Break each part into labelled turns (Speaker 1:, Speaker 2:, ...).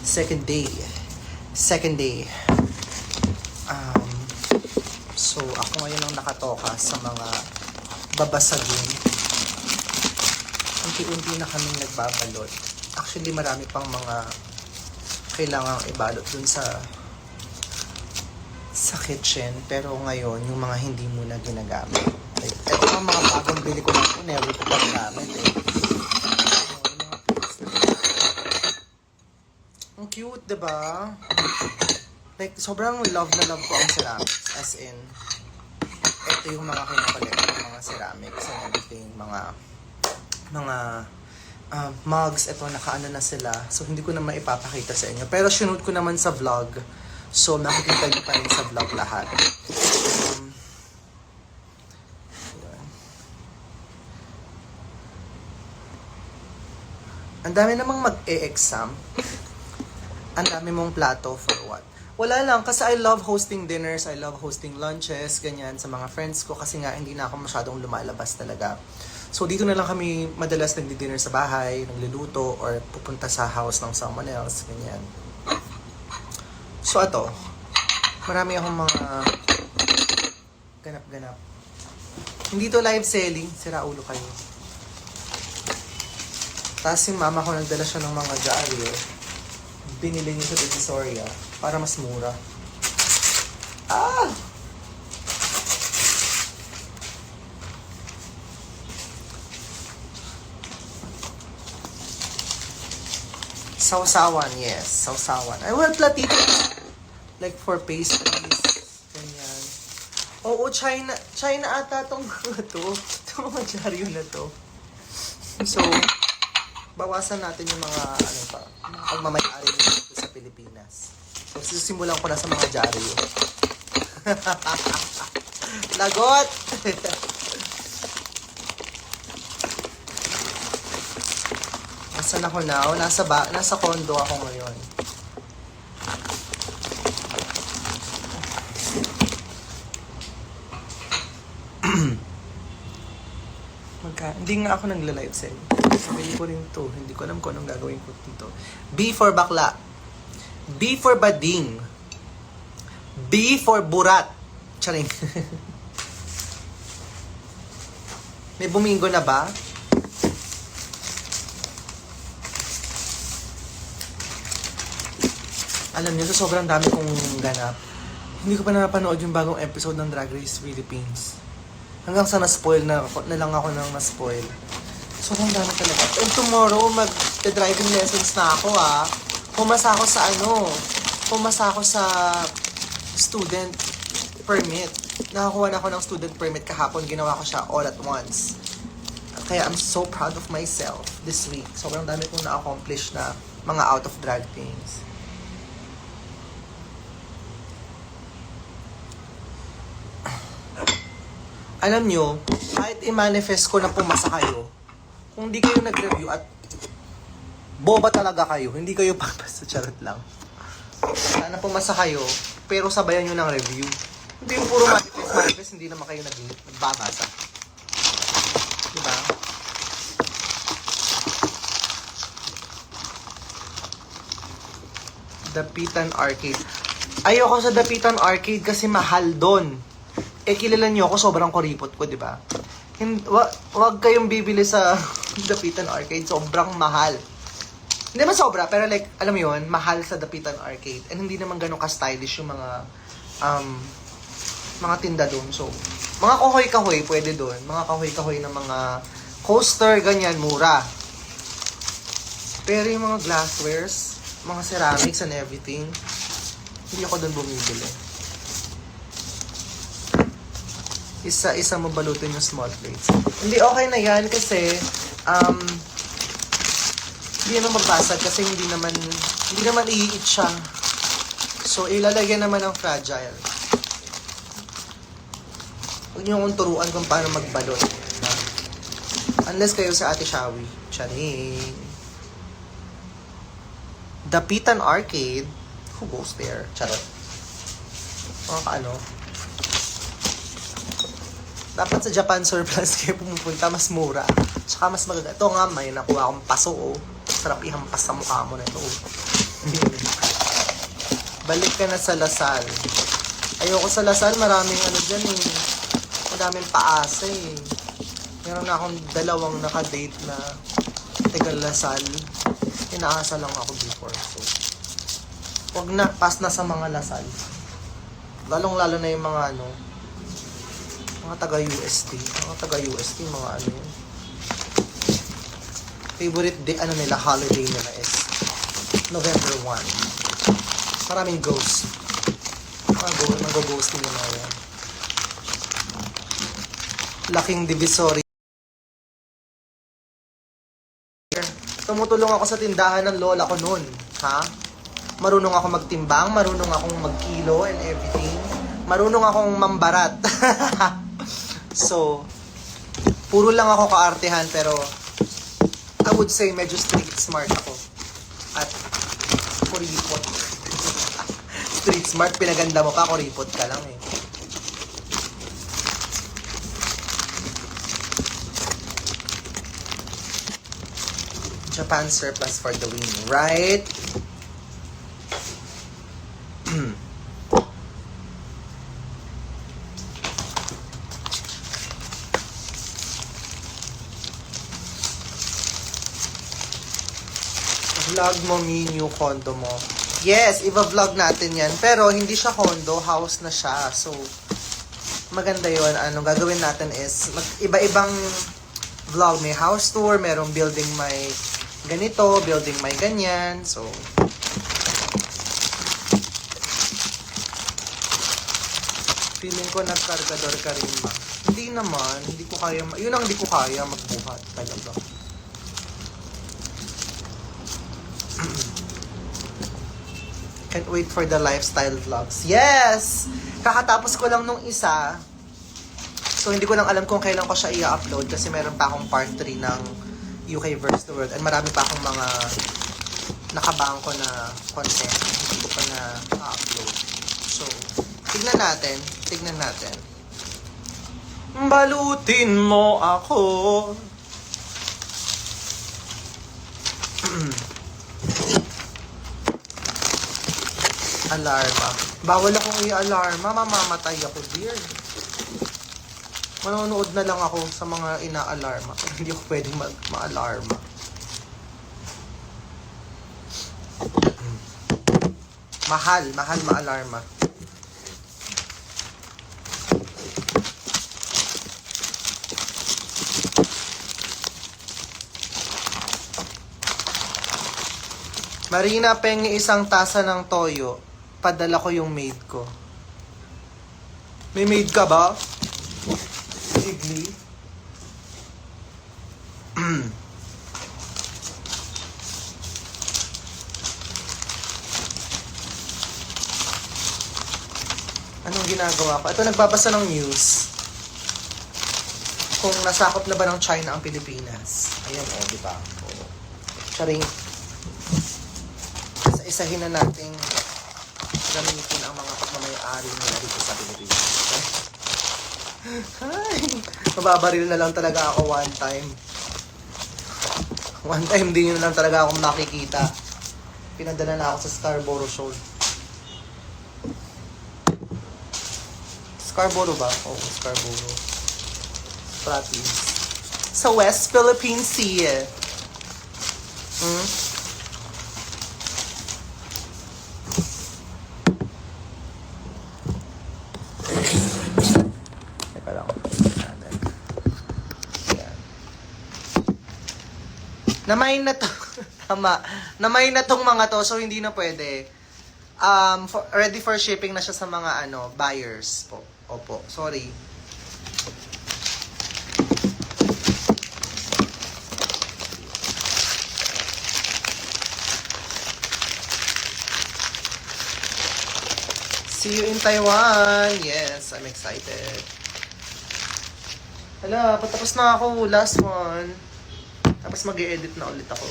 Speaker 1: Second day. Second day. So, ako ngayon ang nakatoka sa mga babasagin. Unti-unti na kaming nagbabalot. Actually, marami pang mga kailangang ibalot dun sa kitchen. Pero ngayon, yung mga hindi muna ginagamit. Like, ito ang mga bagong bili ko na ito. Never ko pa gamit eh. Ang cute, diba? Like, sobrang love na love ko ang ceramics. As in, ito yung mga kinakolekt ng mga ceramics and everything. Mga mugs. Ito, nakaano na sila. So, hindi ko na maipapakita sa inyo. Pero, sinunod ko naman sa vlog. So, nakikita niyo pa rin sa vlog lahat. Ang dami namang mag-e-exam. Ang dami mong plato for what? Wala lang, kasi I love hosting dinners, I love hosting lunches, ganyan, sa mga friends ko, kasi nga hindi na ako masyadong lumalabas talaga. So, dito na lang kami madalas nagdi-dinner sa bahay, nagluluto, or pupunta sa house ng someone else, ganyan. So, ito, marami akong mga ganap-ganap. Hindi to live selling, sira ulo kayo. Tapos yung mama ko nagdala siya ng mga dyaryo. Binili niya sa Divisoria para mas mura. Sausawan, yes. Sausawan. I want platito. Like for pastries. Ganyan. Oo, China ata tong to. Itong mga dyaryo na to. So, bawasan natin yung mga pagmamayari dito sa Pilipinas. So, sisimulan ko na sa mga dyaryo. Lagot! Nasaan ako now? Nasa condo ako ngayon. Hindi nga ako nagla-live sell. Sabi ko rin to. Hindi ko alam kung anong gagawin ko dito. B for bakla. B for bading. B for burat. Charing. May bumingo na ba? Alam niyo, so sobrang dami kong ganap. Hindi ko pa napanood yung bagong episode ng Drag Race Philippines. Hanggang sa na-spoil na lang ako ng na-spoil. Sobrang dami talaga. And tomorrow, mag-driving lessons na ako Pumasa ako sa student permit. Nakakuha na ako ng student permit kahapon. Ginawa ko siya all at once. Kaya I'm so proud of myself this week. Sobrang dami kong na-accomplish na mga out of drag things. Alam nyo, kahit i-manifest ko na pumasa kayo, kung di kayo nag-review at boba talaga kayo, hindi kayo papasa, charot lang. Sana pumasa kayo, pero sabayan nyo ng review. Hindi yung puro manifest, hindi naman kayo nagbabasa. Diba? Dapitan Arcade. Ayoko sa Dapitan Arcade kasi mahal doon. Kilala niyo ako, sobrang kuripot ko, di ba? Wag kayong bibili sa Dapitan Arcade, sobrang mahal. Hindi naman sobra, pero like, alam mo yun, mahal sa Dapitan Arcade. And hindi naman ganun ka-stylish yung mga tinda doon. So, mga kahoy-kahoy, pwede doon. Mga kahoy-kahoy na mga coaster, ganyan, mura. Pero yung mga glasswares, mga ceramics and everything, hindi ako doon bumibili. Isa-isa mo balutin yung small plates. Hindi, okay na yan kasi hindi naman magbasag kasi hindi naman i-eat siya. So, ilalagyan naman ng fragile. Huwag niyo akong turuan kung paano magbalot. Unless kayo sa Ate Shawi. Charing. Dapitan Arcade. Who goes there? Charot. Ano? Dapat sa Japan surplus kayo pumupunta, mas mura. Tsaka mas maganda. Ito nga, may nakuha akong paso, Sarap ihampas sa mukha mo na ito, Balik ka na sa Lasal. Ayoko sa Lasal, maraming ano dyan eh. Madaming paasa eh. Meron na akong dalawang nakadate na taga Lasal. Inaasa lang ako before. So, wag na, pass na sa mga Lasal. Lalong-lalo na yung mga ano, mga taga-UST. Mga taga-UST, mga ano yun. Favorite day, ano nila, holiday nila is November 1. Maraming ghosts. Mag-ghosting nila yan. Laking divisory. Tumutulong ako sa tindahan ng lola ko noon. Ha? Marunong ako magtimbang, marunong akong magkilo and everything. Marunong akong mambarat. So, puro lang ako kaartehan pero I would say medyo street smart ako. At kuripot. Street smart, pinaganda mo pa, kuripot ka lang eh. Japan surplus for the win, right? Vlog mo, new condo mo. Yes, iba-vlog natin yan. Pero hindi siya condo, house na siya. So, maganda yun. Ano gagawin natin is, iba-ibang vlog. May house tour, merong building may ganito, building may ganyan. So, feeling ko nagkargador ka rin ma. Hindi naman, hindi ko kaya, yun ang hindi ko kaya magbuhat talaga. Can't wait for the lifestyle vlogs. Yes! Kakatapos ko lang nung isa. So, hindi ko lang alam kung kailan ko siya i-upload kasi meron pa akong part 3 ng UK vs. the World. And marami pa akong mga nakabangko na content. Hindi ko pa na-upload. So, tignan natin. Tignan natin. Balutin mo ako. Alarma. Bawal akong i-alarma. Mamamatay ako, dear. Manonood na lang ako sa mga ina-alarma. Hindi ako pwedeng ma-alarma. Mahal ma-alarma. Marina, pengi isang tasa ng toyo. Padala ko yung maid ko. May maid ka ba? Igli? Anong ginagawa ko? Ito, nagbabasa ng news. Kung nasakop na ba ng China ang Pilipinas. Ayan o, di ba? Charing. Isa-isahin na nating gamitin ang mga pagmamayari nila dito sa Pilipinas. Ay, mababaril na lang talaga ako one time. One time din yun lang talaga akong makikita. Pinadala na ako sa Scarborough Shoal. Scarborough ba? Oo, Scarborough. Pratis. Sa West Philippine Sea. Teka lang. Ayan. Namay na to. Tama. Namay na tong mga to, so hindi na pwede. Ready for shipping na siya sa mga buyers po. Opo, sorry. See you in Taiwan. Yes, I'm excited. Hala, patapos na ako. Last one. Tapos mag-i-edit na ulit ako.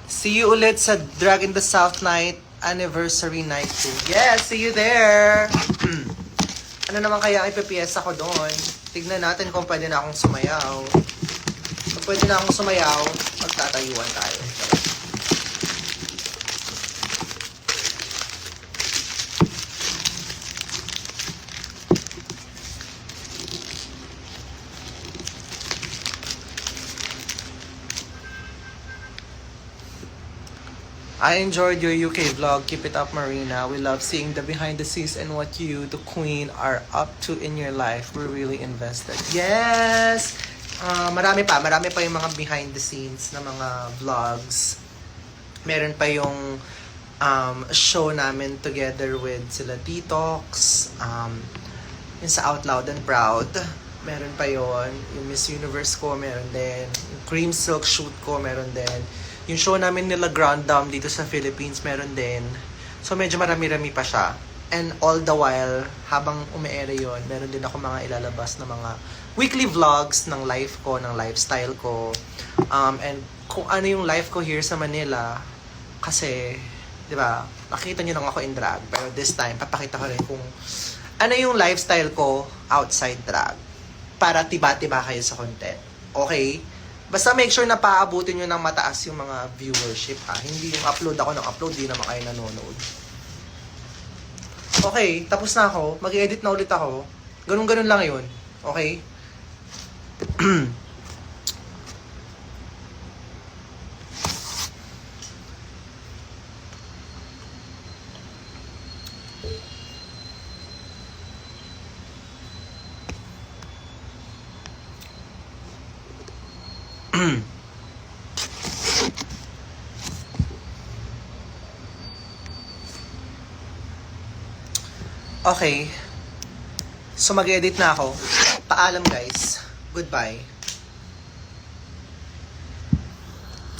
Speaker 1: See you ulit sa Drag in the South Night anniversary night 2. Yes, see you there! Ano naman kaya ang ipipiyesa ko doon? Tignan natin kung pwede na akong sumayaw. Kung pwede na akong sumayaw, magtatayuan tayo. I enjoyed your UK vlog. Keep it up, Marina. We love seeing the behind the scenes and what you, the queen, are up to in your life. We're really invested. Yes! Marami pa yung mga behind the scenes na mga vlogs. Meron pa yung show namin together with sila Detox. Yung sa Out Loud and Proud. Meron pa yon. Yung Miss Universe ko, meron din. Yung Cream Silk shoot ko, meron din. Yung show namin nila Grand Dam dito sa Philippines, meron din. So, medyo marami-rami pa siya. And all the while, habang ume-ere yun, meron din ako mga ilalabas na mga weekly vlogs ng life ko, ng lifestyle ko. And kung ano yung life ko here sa Manila. Kasi, di ba, nakita nyo lang ako in drag. Pero this time, papakita ko rin kung ano yung lifestyle ko outside drag. Para tiba-tiba kayo sa content. Okay? Basta make sure na paabutin nyo ng mataas yung mga viewership, ha. Hindi yung upload ako ng upload, di naman kayo nanonood. Okay, tapos na ako. Mag-edit na ulit ako. Ganun-ganun lang yun. Okay? Okay. So mag-edit na ako. Paalam guys. Goodbye.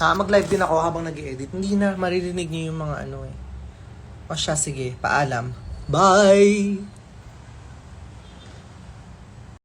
Speaker 1: Mag-live din ako habang nag-edit. Hindi na maririnig niyo yung mga ano eh. O siya, sige. Paalam. Bye!